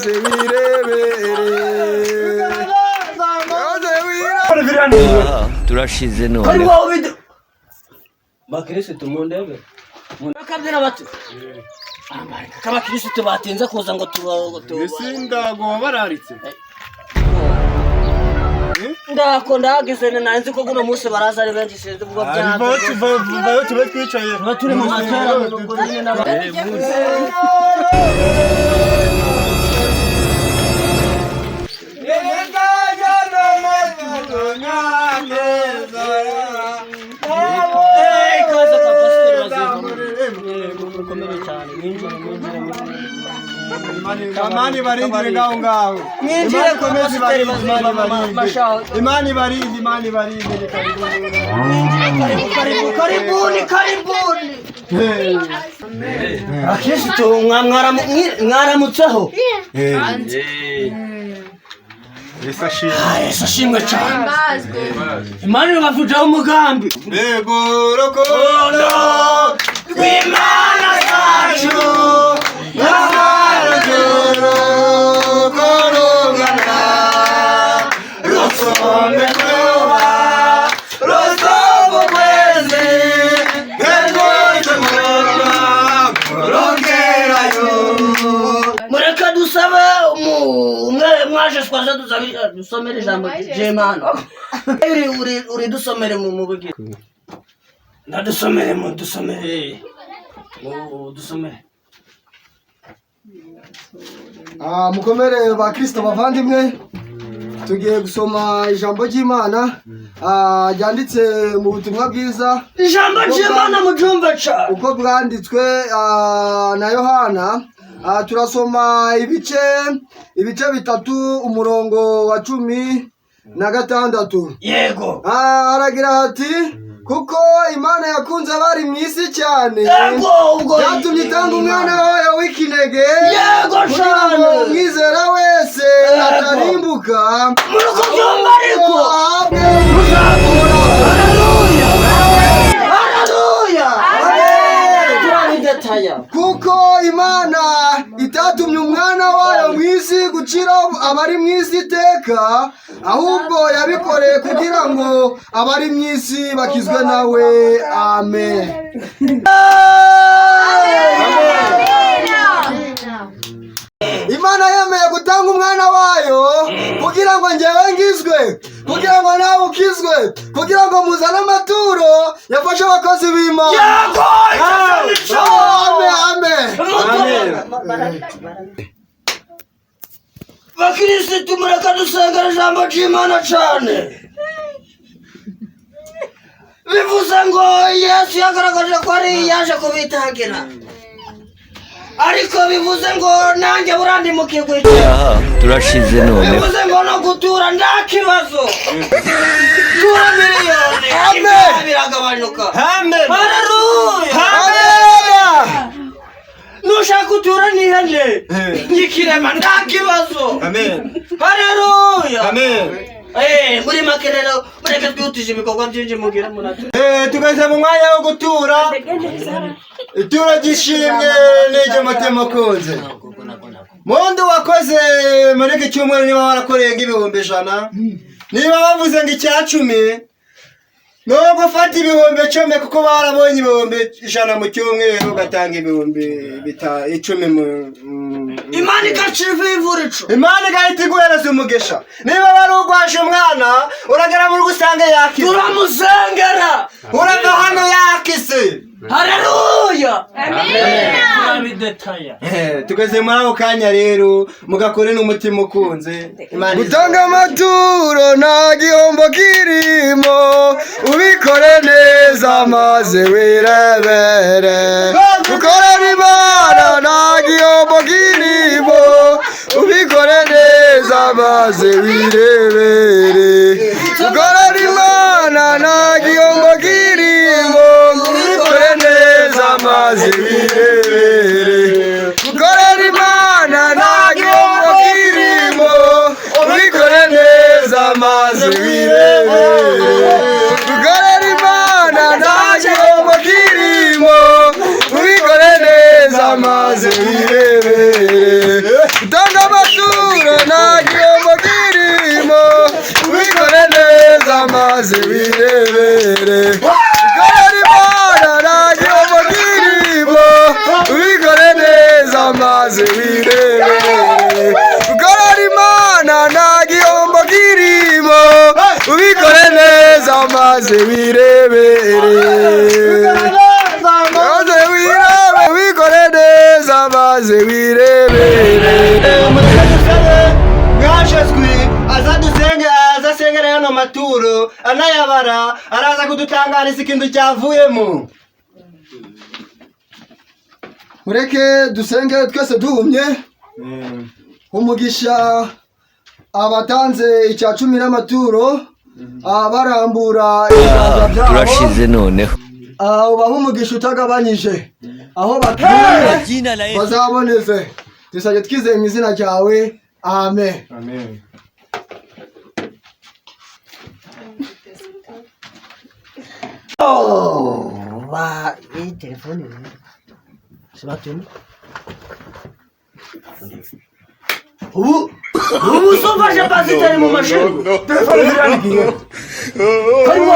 maze wirebere. Turashize none. Kari wawe bidu. Bakirisitu mundebe. Mundakabira bati. Kabakirisitu batinze kuza ngo Isindago bararitse. Ndako ndagize nanzi ko guno munsi baraza ari benshi sinzi ubwo byaje. Bayo tube twicaye. Baturi mu matera ngo nyine n'abandi. Imani barindire ngaho ngaho. Mwinjire kwa pasiteri Imani barindi karibuni. Akishito mwaramutseho. Yesu ashimwe cyane. Imana bavujeho umugambi. Ego rukundo rw'Imana yacu. Mureka dusabe mwaje twaza dusomera ijambo ry'Imana. Uri dusomere mu bugire. Ndadusomere mu dusomere. Mukomere ba Kristo bavandimwe, tugiye gusoma ijambo ry'Imana ryanditse mu butumwa bwiza. Ijambo ry'Imana mu cyumba cya uko bwanditswe na Yohana. Turasoma ibice bitatu umurongo wa 16. Yego. Aragira hati kuko Imana yakunze abari mu isi cyane yatumye itanga umwana wayo w'ikinege kugira ngo umwizera wese atarimbuka muruko byumba ariko kuko Imana itatumye umwana wayo mu isi gucira abari mu isi iteka, ahubwo yabikoreye kugira ngo abari mu isi bakizwe nawe. Amen. Imana yemeye gutanga umwana wayo kugira ngo njyewe ngizwe, kugira ngo nawe ukizwe, kugira ngo muzane amaturo yafashe abakozi b'Imana. Amen. Bakirisitu mureka dusengera ijambo ry'Imana cyane. Bivuze ngo Yesu yagaragaje ko ari yaje kubitangira, ariko bivuze ngo nanjye burandimukiye kwicara. Turashize none. Bivuze ngo no gutura nta kibazo. Tura miliyoni. Amen. Biragabanuka. Amen. Haleluya. Haleluya. Nushaka gutura n'ihene n'ikirema nta kibazo. Amen. Haleluya. Amen. Muri makerero mureke twihutije ibikorwa byinshi mugira munatu. Tugeze mu mwanya wo gutura. Ituro gishimye n'icyo mutima ukunze. Mundu wakoze muri iki cyumweru niba warakoreye nk'ibihumbi 100, niba bavuze ngo icya 10, no gufata ibihumbi 10 kuko barabonye ibihumbi 100 mu cyumweru ugatanga ibihumbi 10 mu Imana ikaciva ivurico. Imana igahita iguhereza umugisha. Niba wari ugwaje umwana uragera mu rugo usange yakize, turamusengera urava hano yakize. Haleluya. Amen. Tugeze muri ako kanya rero mugakore n'umutima ukunze. Gutanga amaturo nta gihombo kirimo, ubikore neza maze wirebere. Gukorera Imana nta gihombo kirimo, ubikore neza maze wirebere. Gukorera Imana nta gihombo kirimo, ubikore neza maze wirebere. Gukorera Imana nta gihombo kirimo, ubikore neza maze wirebere. Gukorera Imana nta gihombo kirimo, ubikore neza maze wirebere. Gutanga amaturo nta gihombo kirimo, ubikore neza maze wirebere. Gukorera Imana nta gihombo kirimo, ubikore neza maze wirebere. Gukorera Imana nta gihombo kirimo, ubikore neza maze wirebere. Ubikore neza maze wirebere. Mwashazwi azasengera hano maturo anayabara, araza kudutangariza ikintu cyavuyemo. Mureke dusenge twese duhumye. Umugisha abatanze icya 10 n'amaturo, barambura ibiganza byabo. Turashize noneho. Ubaha umugisha utagabanyije, aho batuye bazaboneze. Dusabye twizeye mu izina ryawe, amen. Amen. Iyi telefone sibatuni. Ubu sofaje pasiteri mu mashini. Telefone iragiye. Karimo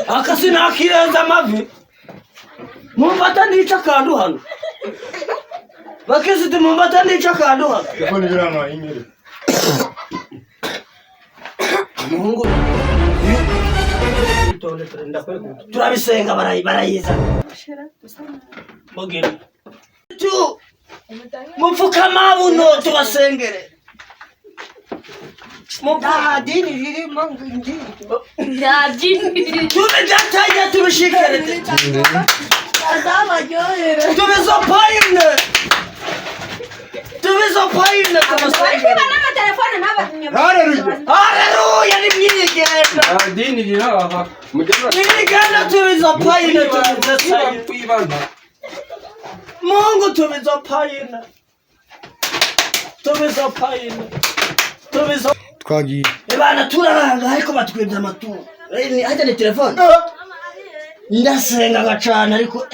akasi nakirenza amavi. Mumbata nica kandu hano. Bakizite mumbata nica kandu hano. Telefone birano inyere. Mungu. Turabisenga barayiza. Mogera. Tu mupfukama buno tubasengere. Dini ririmo ngindi. Tubijataje tubishikere. Azama joyere. Tubizopayine. Tubizopayine kamasengere. Haleluya nimyigenda. Dini riraba. Nimyigenda tubizopayine tubizopayine. Mungu tubizopayine. Tubizopayine. Twagiye. Bana turaranga ariko batwebye amaturo. Hajya ni telefone. Ndasenga gacana ariko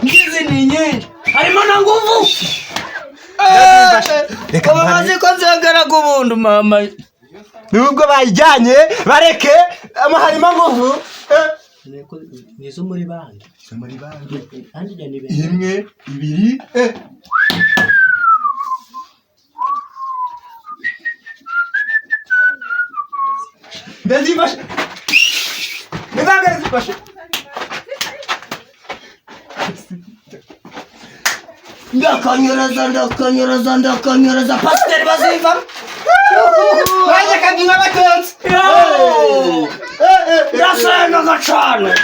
ngize ni nyinshi. Harimo na nguvu. Reka bazi ko nzagara kubundu mama. Nubwo bayijyanye bareke harimo nguvu. Nizo muri bandi. Muri bandi. Andi ni imwe, ibiri. Ndazibash. Nibanga zibash. Ndakanyuraza pastor baziva. Baje kadinga batonzi. Ndasenga gacana.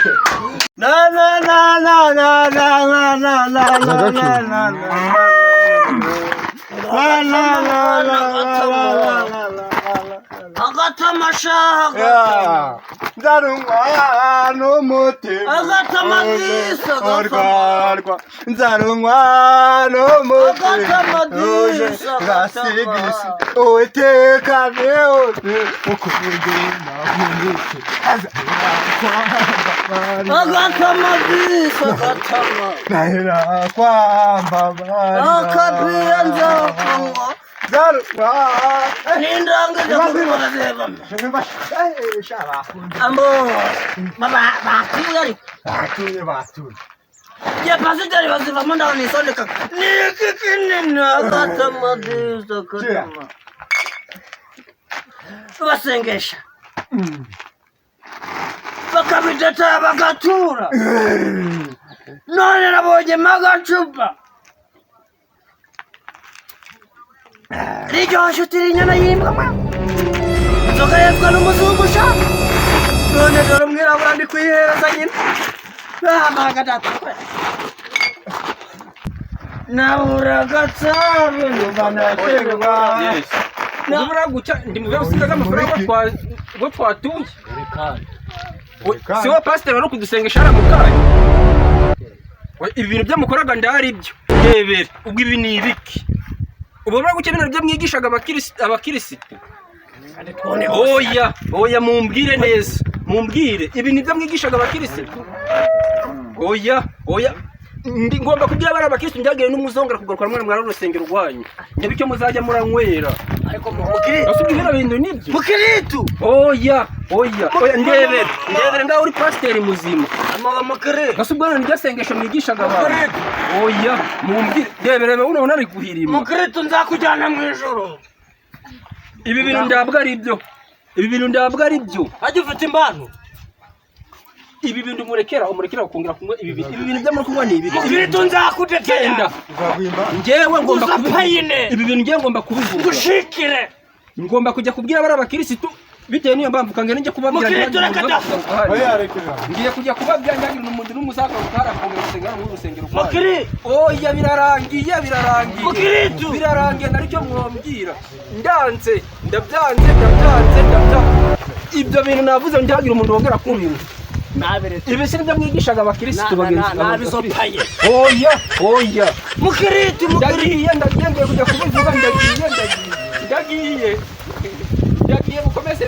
La. Agatamashaha nzarungwa n'umutima agatamadisa garwa nzarungwa n'umutima gasigisi utekane ukugenda munduke agatamadisa gatama nahera kwamba akabiyanza kwangwa zarwa nindange ndakubona zeba ambo baba batuye ya pasiteri baziva munda nisondeka nikikinina agatamadisa gatama basengesha bakabitata bagatura none nabonye magacupa Rijo shutiri nyana yimbwa ma Nzoga yatwa n'umuzungu sha None dore mwirabura ndi kwihereza nyina Magadata Nabura gatsabe Nubana tegwa Nubura guca ndi mu byo amafaranga ngo twatuye Siwa pastor wari kudusengesha aramukanye Ibi bintu byamukoraga ndari ibyo yebera ubwo ibi ni ibiki Ubona guke bino byo mwigishaga abakirisitu. Oya mumbwire neza. mumbwire ibi nibyo mwigishaga abakirisitu oya ngomba kugira abari abakirisitu njyagiye n'umuzongera kugaruka mwana mwana urusengero rwanyu njye bityo muzajya muranywera ariko mukiritu asubira ibintu nibyo mukiritu oya ndebere ngaho uri pasiteri muzima mukiritu gasubwana niryo sengesho mwigishaga abantu oya mumbwire ndebere urabona ari guhirima mukiritu nzakujyana mu ijoro ibi bintu ndabwo ari byo ajya ufite impano ibi bintu umurekera kongera kunywa ibi bintu by'amara kunywa ni ibi mukiritu nzakutetenda njyewe ngomba uzapayine ibi bintu njyewe ngomba kubivuga gushikire ngomba kujya kubwira abari abakirisitu bitewe n'iyo mpamvu kangena njye kubabwira ngiye kujya kubabwira nyagira n'umuntu n'umusaga ukarafunga urusengero mu rusengero kwa oya birarangiye naricyo mwombwira ndanze ndabyanze ibyo bintu navuze ntihagira umuntu wongera kubintu ibi si nibyo mwigishaga abakirisitu nabizopaye oya mukiritu ndagiye kujya kubivuga ndagiye bukomeze